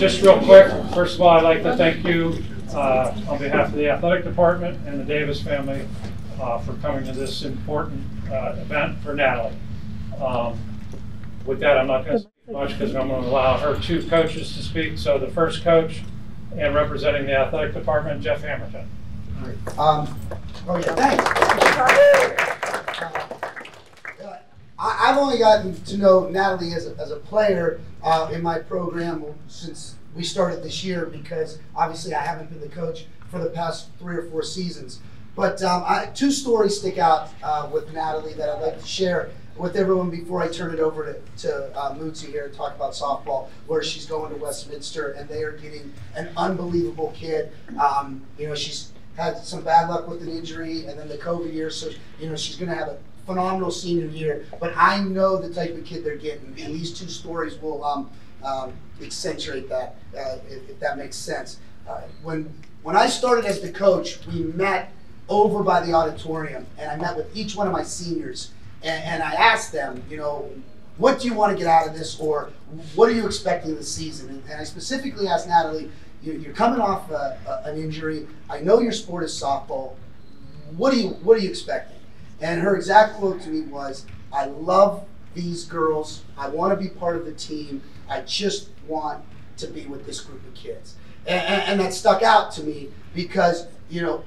Just real quick, first of all, I'd like to thank you on behalf of the athletic department and the Davis family for coming to this important event for Natalie. With that, I'm not going to speak much because I'm going to allow her two coaches to speak. So the first coach and representing the athletic department, Jeff Hamilton. Oh yeah, thanks. I've only gotten to know Natalie as a player in my program since we started this year, because obviously I haven't been the coach for the past 3 or 4 seasons. But two stories stick out with Natalie that I'd like to share with everyone before I turn it over to Mootsie here to talk about softball, where she's going to Westminster and they are getting an unbelievable kid. You know, she's had some bad luck with an injury and then the COVID year, so you know she's going to have a phenomenal senior year. But I know the type of kid they're getting, and these two stories will accentuate that, if that makes sense. When I started as the coach, we met over by the auditorium, and I met with each one of my seniors, and I asked them, you know, what do you want to get out of this, or what are you expecting this season? And I specifically asked Natalie, you're coming off an injury. I know your sport is softball. What are you expecting? And her exact quote to me was, I love these girls. I want to be part of the team. I just want to be with this group of kids. And that stuck out to me because, you know,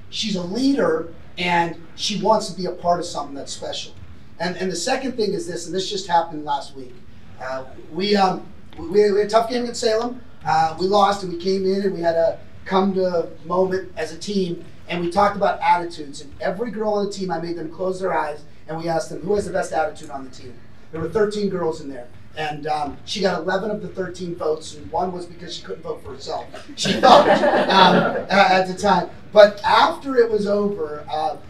she's a leader and she wants to be a part of something that's special. And the second thing is this, and this just happened last week. We had a tough game against Salem. We lost, and we came in and we had a come to moment as a team, and we talked about attitudes. And every girl on the team, I made them close their eyes, and we asked them, who has the best attitude on the team? There were 13 girls in there. And she got 11 of the 13 votes, and one was because she couldn't vote for herself. She thought at the time. But after it was over,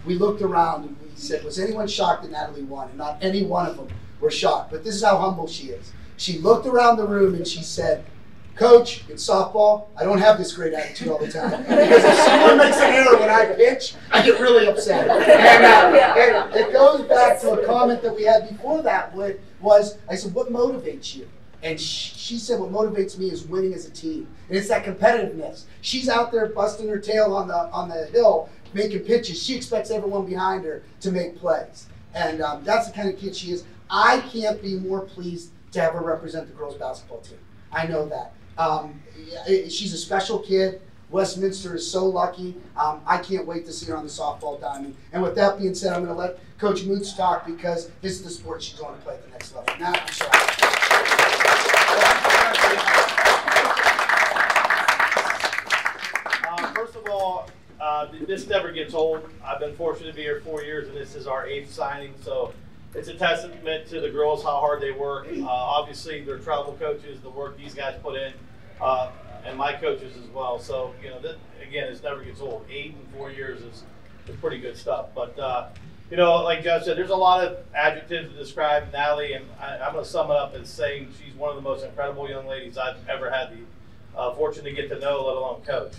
we looked around and we said, was anyone shocked that Natalie won? And not any one of them were shocked. But this is how humble she is. She looked around the room and she said, Coach, in softball, I don't have this great attitude all the time. Because if someone makes an error when I pitch, I get really upset. And it goes back to a comment that we had before that, was I said, what motivates you? And she said, what motivates me is winning as a team. And it's that competitiveness. She's out there busting her tail on the hill, making pitches. She expects everyone behind her to make plays. And that's the kind of kid she is. I can't be more pleased to have her represent the girls' basketball team. I know that. She's a special kid. Westminster is so lucky. I can't wait to see her on the softball diamond. And with that being said, I'm going to let Coach Moots talk because this is the sport she's going to play at the next level. Now, I'm sorry. First of all, this never gets old. I've been fortunate to be here 4 years, and this is our 8th signing. So it's a testament to the girls how hard they work. Obviously, they're travel coaches, the work these guys put in, and my coaches as well. So, you know, again, this never gets old. 8 in 4 years is pretty good stuff. But, you know, like Jeff said, there's a lot of adjectives to describe Natalie, and I'm going to sum it up as saying she's one of the most incredible young ladies I've ever had the fortune to get to know, let alone coach.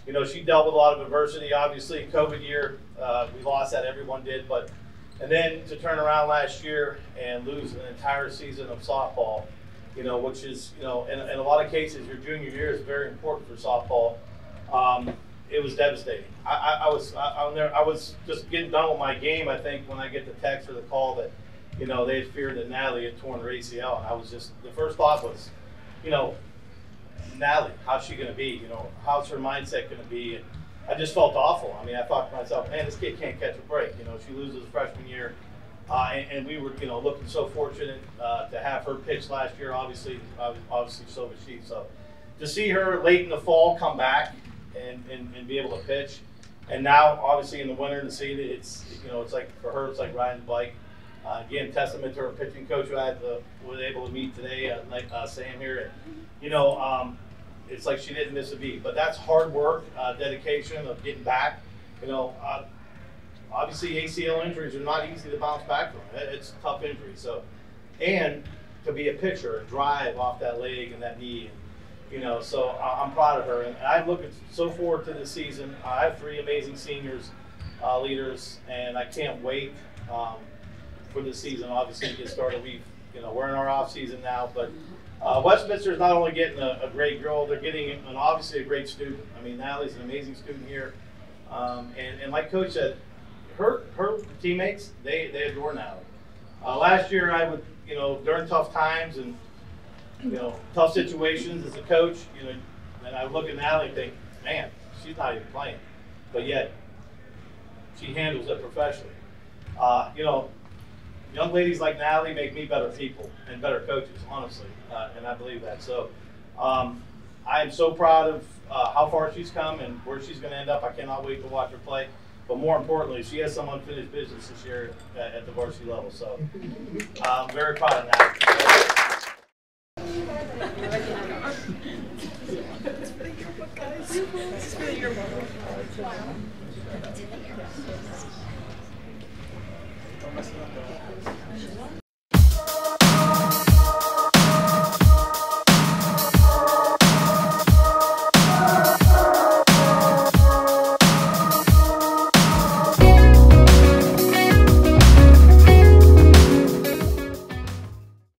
You know, she dealt with a lot of adversity. Obviously, COVID year, we lost that, everyone did, and then to turn around last year and lose an entire season of softball, you know, which is, you know, in a lot of cases, your junior year is very important for softball. It was devastating. I was just getting done with my game, I think, when I get the text or the call that, you know, they had feared that Natalie had torn her ACL. And I was just, the first thought was, you know, Natalie, how's she going to be? You know, how's her mindset going to be? And I just felt awful. I mean, I thought to myself, man, this kid can't catch a break. You know, she loses freshman year. And we were, you know, looking so fortunate to have her pitch last year. Obviously so was she. So to see her late in the fall come back and be able to pitch, and now obviously in the winter to see that it's, you know, it's like for her it's like riding a bike. Again, testament to her pitching coach who I was able to meet today, Sam here. And, you know, it's like she didn't miss a beat. But that's hard work, dedication of getting back. You know, obviously ACL injuries are not easy to bounce back from. It's a tough injury. So, and to be a pitcher and drive off that leg and that knee, and, you know, so I'm proud of her. And I'm looking so forward to this season. I have 3 amazing seniors, leaders, and I can't wait for the season. Obviously to get started. We're in our off season now, but Westminster is not only getting a great girl, they're getting obviously a great student. I mean, Natalie's an amazing student here. And like Coach said, her teammates, they adore Natalie. Last year, I would, during tough times and, tough situations as a coach, and I would look at Natalie and think, man, she's not even playing. But yet, she handles it professionally. Young ladies like Natalie make me better people and better coaches, honestly, and I believe that. So I am so proud of how far she's come and where she's going to end up. I cannot wait to watch her play. But more importantly, she has some unfinished business this year at the varsity level. So I'm very proud of that.